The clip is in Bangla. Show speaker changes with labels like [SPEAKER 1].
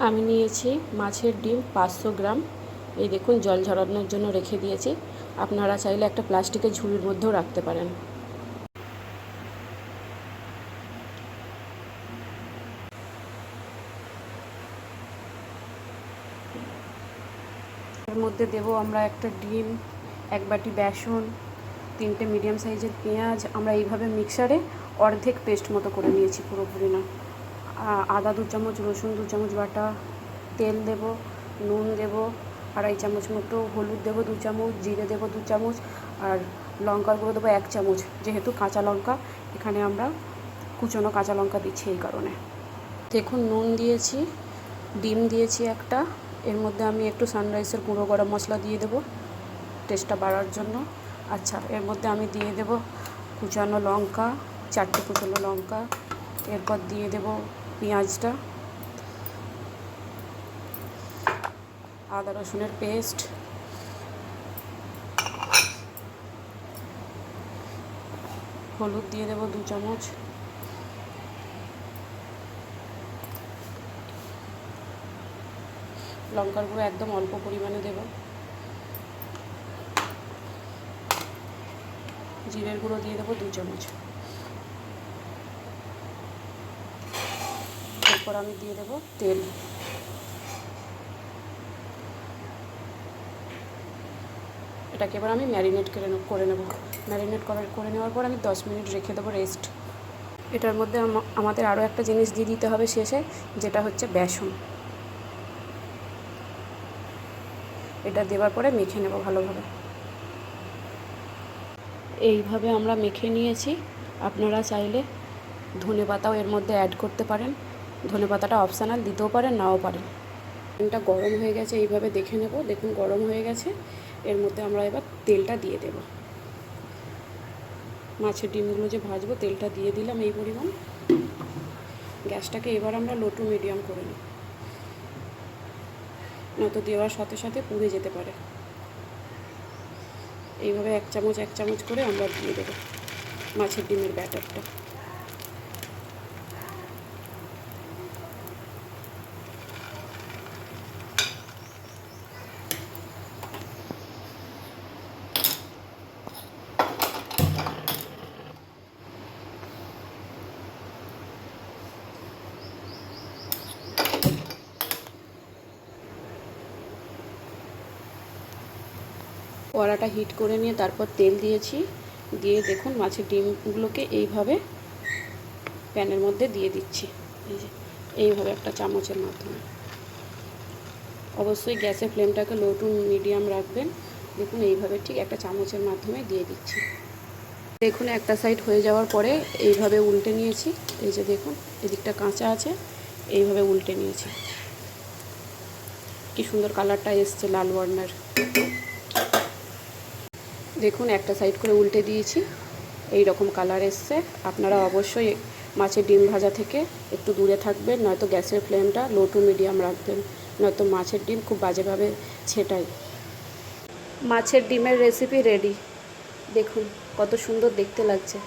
[SPEAKER 1] আমি নিয়েছি মাছের ডিম 500 গ্রাম। এই দেখুন জল ঝরানোর জন্য রেখে দিয়েছি। আপনারা চাইলে একটা প্লাস্টিকের ঝুড়ির মধ্যেও রাখতে পারেন। এর মধ্যে দেব আমরা একটা ডিম, 1 বাটি বেসন, 3টে মিডিয়াম সাইজের পেঁয়াজ। আমরা এইভাবে মিক্সারে অর্ধেক পেস্ট মতো করে নিয়েছি, পুরোপুরি না। আদা 2 চামচ, রসুন 2 চামচ বাটা, তেল দেব, নুন দেব, 2.5 চামচ মতো হলুদ দেব, 2 চামচ জিরে দেব, 2 চামচ আর লঙ্কার গুঁড়ো দেবো 1 চামচ। যেহেতু কাঁচা লঙ্কা এখানে আমরা কুচনো কাঁচা লঙ্কা দিচ্ছি এই কারণে। দেখুন নুন দিয়েছি, ডিম দিয়েছি একটা। এর মধ্যে আমি একটু সানরাইসের গুঁড়ো গরম মশলা দিয়ে দেবো টেস্টটা বাড়ার জন্য। আচ্ছা, এর মধ্যে আমি দিয়ে দেব কুচানো লঙ্কা, 4টে কুচানো লঙ্কা। এরপর দিয়ে দেব পেঁয়াজটা, আদা রসুনের পেস্ট, হলুদ দিয়ে দেব 2 চামচ, লঙ্কার গুঁড়ো একদম অল্প পরিমাণে দেব, জিরের গুঁড়ো দিয়ে দেবো 2 চামচ। এরপর আমি দিয়ে দেব তেল। এটাকে এবার আমি ম্যারিনেট করে নেব। ম্যারিনেট করে নেওয়ার পর আমি 10 মিনিট রেখে দেবো রেস্ট। এটার মধ্যে আমাদের আরও একটা জিনিস দিয়ে দিতে হবে শেষে, যেটা হচ্ছে বেসন। এটা দেওয়ার পরে মেখে নেব ভালোভাবে। এইভাবে আমরা মেখে নিয়েছি। আপনারা চাইলে ধনেপাতাও এর মধ্যে অ্যাড করতে পারেন। ধনেপাতাটা অপশানাল, দিতেও পারেন নাও পারেন। এটা গরম হয়ে গেছে, এইভাবে দেখে নেব। দেখুন গরম হয়ে গেছে। এর মধ্যে আমরা এবার তেলটা দিয়ে দেব। মাছের ডিমগুলো যে ভাজবো তেলটা দিয়ে দিলাম এই পরিমাণ। গ্যাসটাকে এবার আমরা লো টু মিডিয়াম করে নিই, নয়তো দেওয়ার সাথে সাথে পুড়ে যেতে পারে। এইভাবে 1 চামচ 1 চামচ করে আমরা দিয়ে দেবো মাছের ডিমের ব্যাটারটা। কড়াটা হিট করে নিয়ে তারপর তেল দিয়েছি। দিয়ে দেখুন মাছের ডিমগুলোকে এইভাবে প্যানের মধ্যে দিয়ে দিচ্ছি। এই যে এইভাবে একটা চামচের মাধ্যমে। অবশ্যই গ্যাসের ফ্লেমটাকে লো টু মিডিয়াম রাখবেন। দেখুন এইভাবে ঠিক একটা চামচের মাধ্যমে দিয়ে দিচ্ছি। দেখুন একটা সাইড হয়ে যাওয়ার পরে এইভাবে উল্টে নিয়েছি। এই যে দেখুন এদিকটা কাঁচা আছে, এইভাবে উল্টে নিয়েছি। কি সুন্দর কালারটা এসছে লাল বর্ণের। দেখুন একটা সাইড করে উল্টে দিয়েছি, এই রকম কালার এসছে। আপনারা অবশ্যই মাছের ডিম ভাজা থেকে একটু দূরে থাকবেন, নয়তো গ্যাসের ফ্লেমটা লো টু মিডিয়াম রাখবেন, নয়তো মাছের ডিম খুব বাজেভাবে ছেটায়। মাছের ডিমের রেসিপি রেডি। দেখুন কত সুন্দর দেখতে লাগছে।